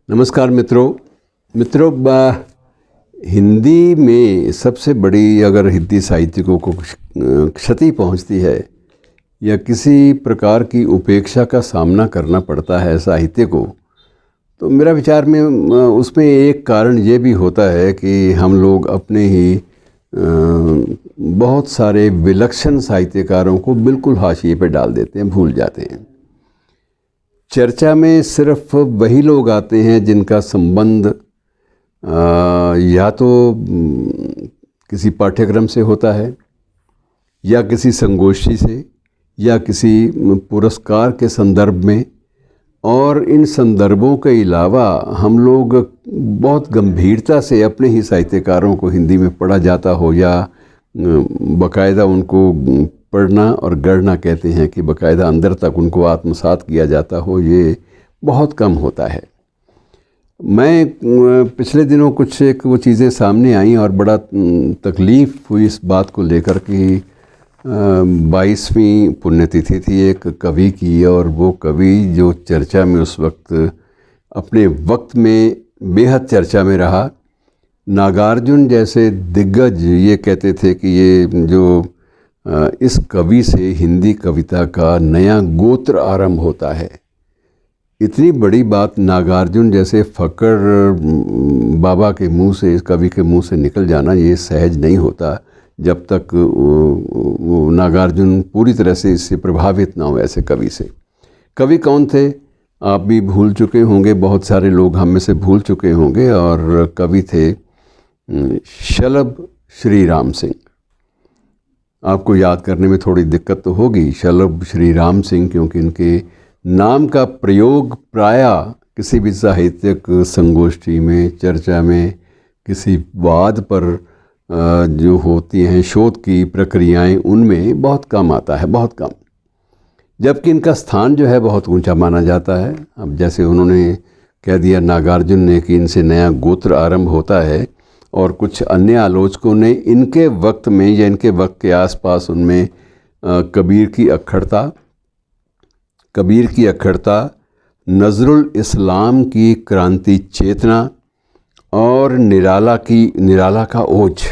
नमस्कार हिंदी में सबसे बड़ी अगर हिंदी साहित्यिकों को क्षति पहुंचती है या किसी प्रकार की उपेक्षा का सामना करना पड़ता है साहित्य को, तो मेरा विचार में उसमें एक कारण ये भी होता है कि हम लोग अपने ही बहुत सारे विलक्षण साहित्यकारों को बिल्कुल हाशिए पे डाल देते हैं, भूल जाते हैं। चर्चा में सिर्फ वही लोग आते हैं जिनका संबंध या तो किसी पाठ्यक्रम से होता है या किसी संगोष्ठी से या किसी पुरस्कार के संदर्भ में, और इन संदर्भों के अलावा हम लोग बहुत गंभीरता से अपने ही साहित्यकारों को हिंदी में पढ़ा जाता हो या बाकायदा उनको पढ़ना और गढ़ना कहते हैं कि बाकायदा अंदर तक उनको आत्मसात किया जाता हो, ये बहुत कम होता है। मैं पिछले दिनों कुछ एक वो चीज़ें सामने आईं और बड़ा तकलीफ़ हुई इस बात को लेकर कि 22वीं पुण्यतिथि थी एक कवि की, और वो कवि जो चर्चा में उस वक्त अपने वक्त में बेहद चर्चा में रहा। नागार्जुन जैसे दिग्गज ये कहते थे कि ये जो इस कवि से हिंदी कविता का नया गोत्र आरंभ होता है। इतनी बड़ी बात नागार्जुन जैसे फ़क्र बाबा के मुंह से, इस कवि के मुंह से निकल जाना ये सहज नहीं होता जब तक वो नागार्जुन पूरी तरह से इससे प्रभावित ना हो ऐसे कवि से। कवि कौन थे आप भी भूल चुके होंगे, बहुत सारे लोग हम में से भूल चुके होंगे, और कवि थे शलभ श्री राम सिंह। आपको याद करने में थोड़ी दिक्कत तो होगी शलभ श्री राम सिंह, क्योंकि इनके नाम का प्रयोग प्रायः किसी भी साहित्यिक संगोष्ठी में, चर्चा में, किसी वाद पर जो होती हैं शोध की प्रक्रियाएं, उनमें बहुत कम आता है, बहुत कम, जबकि इनका स्थान जो है बहुत ऊंचा माना जाता है। अब जैसे उन्होंने कह दिया नागार्जुन ने कि इनसे नया गोत्र आरंभ होता है, और कुछ अन्य आलोचकों ने इनके वक्त में या इनके वक्त के आसपास उनमें कबीर की अखड़ता, नज़रुल इस्लाम की क्रांति चेतना और निराला का ओज।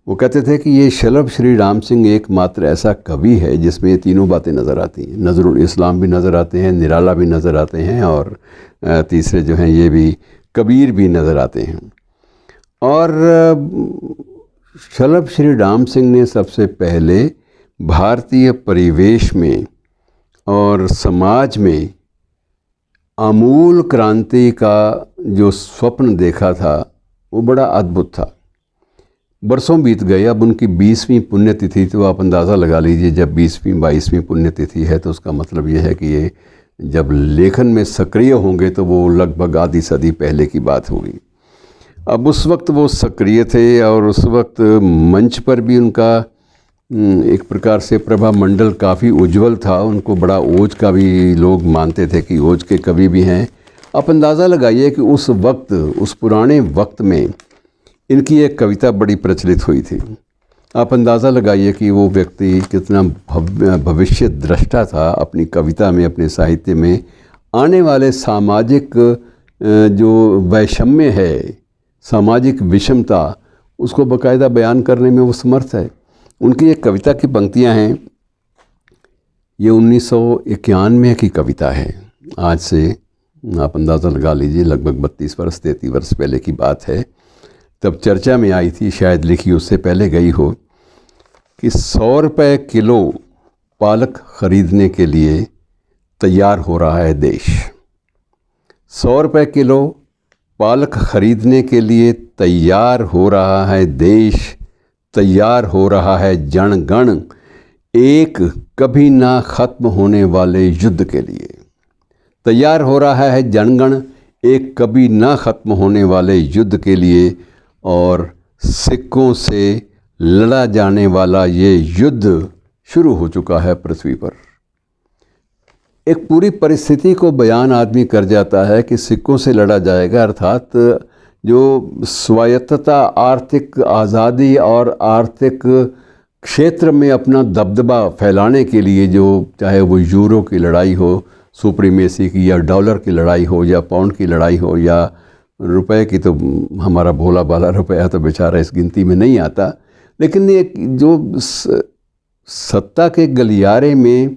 वो कहते थे कि ये शलभ श्री राम सिंह एकमात्र ऐसा कवि है जिसमें ये तीनों बातें नज़र आती हैं। नज़रुल इस्लाम भी नज़र आते हैं, निराला भी नज़र आते हैं, और तीसरे जो हैं ये भी कबीर भी नज़र आते हैं। और शलभ श्री राम सिंह ने सबसे पहले भारतीय परिवेश में और समाज में आमूल क्रांति का जो स्वप्न देखा था वो बड़ा अद्भुत था। बरसों बीत गए, अब उनकी 20वीं पुण्यतिथि, तो आप अंदाज़ा लगा लीजिए जब 20वीं 22वीं पुण्यतिथि है तो उसका मतलब ये है कि ये जब लेखन में सक्रिय होंगे तो वो लगभग आधी सदी पहले की बात होगी। अब उस वक्त वो सक्रिय थे और उस वक्त मंच पर भी उनका एक प्रकार से प्रभा मंडल काफ़ी उज्जवल था। उनको बड़ा ओज का भी लोग मानते थे कि ओज के कवि भी हैं। आप अंदाज़ा लगाइए कि उस वक्त, उस पुराने वक्त में इनकी एक कविता बड़ी प्रचलित हुई थी। आप अंदाज़ा लगाइए कि वो व्यक्ति कितना भविष्य दृष्टा था अपनी कविता में, अपने साहित्य में आने वाले सामाजिक जो वैषम्य है, सामाजिक विषमता, उसको बाकायदा बयान करने में वो समर्थ है। उनकी एक कविता की पंक्तियां हैं, ये 1991 की कविता है। आज से आप अंदाज़ा लगा लीजिए लगभग 33 वर्ष पहले की बात है। तब चर्चा में आई थी, शायद लिखी उससे पहले गई हो, कि 100 रुपये किलो पालक खरीदने के लिए तैयार हो रहा है देश। 100 रुपये किलो पालक खरीदने के लिए तैयार हो रहा है देश, तैयार हो रहा है जनगण एक कभी ना ख़त्म होने वाले युद्ध के लिए। तैयार हो रहा है जनगण एक कभी ना ख़त्म होने वाले युद्ध के लिए, और सिक्कों से लड़ा जाने वाला ये युद्ध शुरू हो चुका है पृथ्वी पर। एक पूरी परिस्थिति को बयान आदमी कर जाता है कि सिक्कों से लड़ा जाएगा, अर्थात जो स्वायत्तता, आर्थिक आज़ादी और आर्थिक क्षेत्र में अपना दबदबा फैलाने के लिए, जो चाहे वो यूरो की लड़ाई हो, सुप्रीमेसी की, या डॉलर की लड़ाई हो, या पाउंड की लड़ाई हो, या रुपए की, तो हमारा भोला भाला रुपया तो बेचारा इस गिनती में नहीं आता। लेकिन ये जो सत्ता के गलियारे में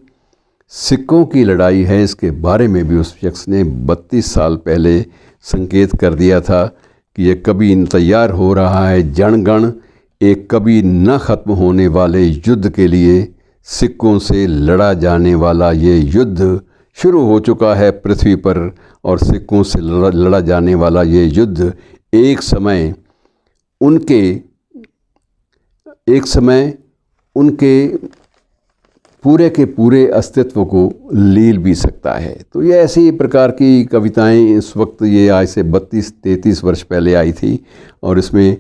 सिक्कों की लड़ाई है, इसके बारे में भी उस शख्स ने 32 साल पहले संकेत कर दिया था कि ये कभी तैयार हो रहा है जनगण, एक कभी न ख़त्म होने वाले युद्ध के लिए। सिक्कों से लड़ा जाने वाला ये युद्ध शुरू हो चुका है पृथ्वी पर, और सिक्कों से लड़ा जाने वाला ये युद्ध एक समय उनके पूरे के पूरे अस्तित्व को लील भी सकता है। तो ये ऐसी प्रकार की कविताएं इस वक्त, ये आज से 32-33 वर्ष पहले आई थी, और इसमें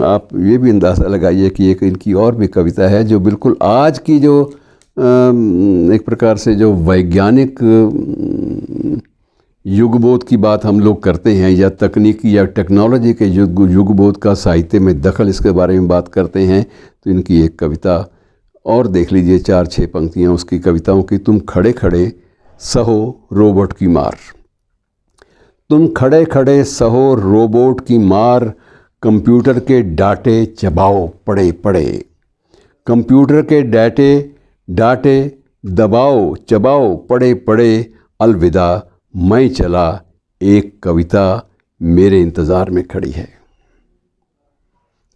आप ये भी अंदाज़ा लगाइए कि एक इनकी और भी कविता है जो बिल्कुल आज की जो एक प्रकार से जो वैज्ञानिक युगबोध की बात हम लोग करते हैं, या तकनीकी या टेक्नोलॉजी के युगबोध का साहित्य में दखल, इसके बारे में बात करते हैं। तो इनकी एक कविता और देख लीजिए, 4-6 पंक्तियाँ उसकी कविताओं की। तुम खड़े खड़े सहो रोबोट की मार, तुम खड़े खड़े सहो रोबोट की मार, कंप्यूटर के डाटे चबाओ पड़े पड़े, कंप्यूटर के डाटे दबाओ चबाओ पड़े पड़े, अलविदा मैं चला, एक कविता मेरे इंतज़ार में खड़ी है।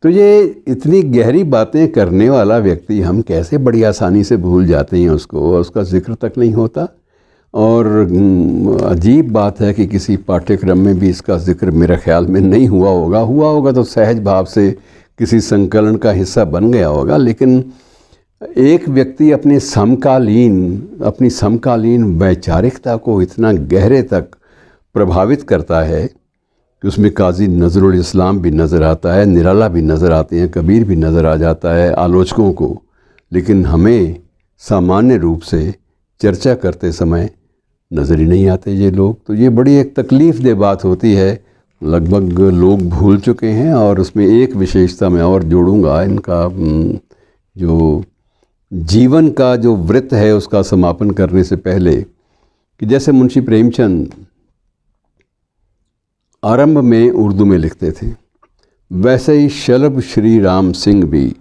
तो ये इतनी गहरी बातें करने वाला व्यक्ति हम कैसे बड़ी आसानी से भूल जाते हैं उसको, उसका जिक्र तक नहीं होता। और अजीब बात है कि किसी पाठ्यक्रम में भी इसका जिक्र मेरे ख्याल में नहीं हुआ होगा तो सहज भाव से किसी संकलन का हिस्सा बन गया होगा। लेकिन एक व्यक्ति अपनी समकालीन वैचारिकता को इतना गहरे तक प्रभावित करता है कि उसमें काजी नज़रुल इस्लाम भी नज़र आता है, निराला भी नज़र आते हैं, कबीर भी नज़र आ जाता है आलोचकों को। लेकिन हमें सामान्य रूप से चर्चा करते समय नज़र ही नहीं आते ये लोग। तो ये बड़ी एक तकलीफ़देह बात होती है, लगभग लोग भूल चुके हैं। और उसमें एक विशेषता मैं और जोड़ूंगा, इनका जो जीवन का जो वृत्त है उसका समापन करने से पहले, कि जैसे मुंशी प्रेमचंद आरंभ में उर्दू में लिखते थे, वैसे ही शलभ श्री राम सिंह भी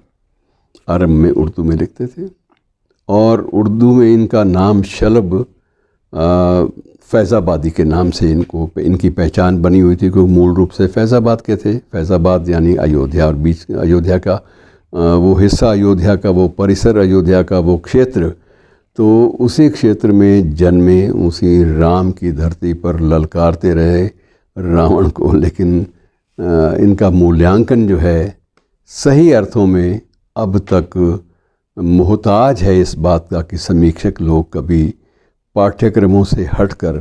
आरंभ में उर्दू में लिखते थे। और उर्दू में इनका नाम शलभ फैज़ाबादी के नाम से इनकी पहचान बनी हुई थी, क्योंकि मूल रूप से फैज़ाबाद के थे। फैज़ाबाद यानी अयोध्या, और बीच अयोध्या का वो हिस्सा, अयोध्या का वो परिसर, अयोध्या का वो क्षेत्र। तो उसी क्षेत्र में जन्मे, उसी राम की धरती पर ललकारते रहे रावण को। लेकिन इनका मूल्यांकन जो है सही अर्थों में अब तक मोहताज है इस बात का कि समीक्षक लोग कभी पाठ्यक्रमों से हटकर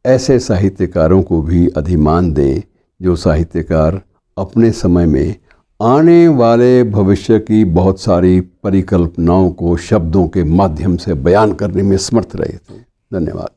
ऐसे साहित्यकारों को भी अधिमान दें जो साहित्यकार अपने समय में आने वाले भविष्य की बहुत सारी परिकल्पनाओं को शब्दों के माध्यम से बयान करने में समर्थ रहे थे। धन्यवाद।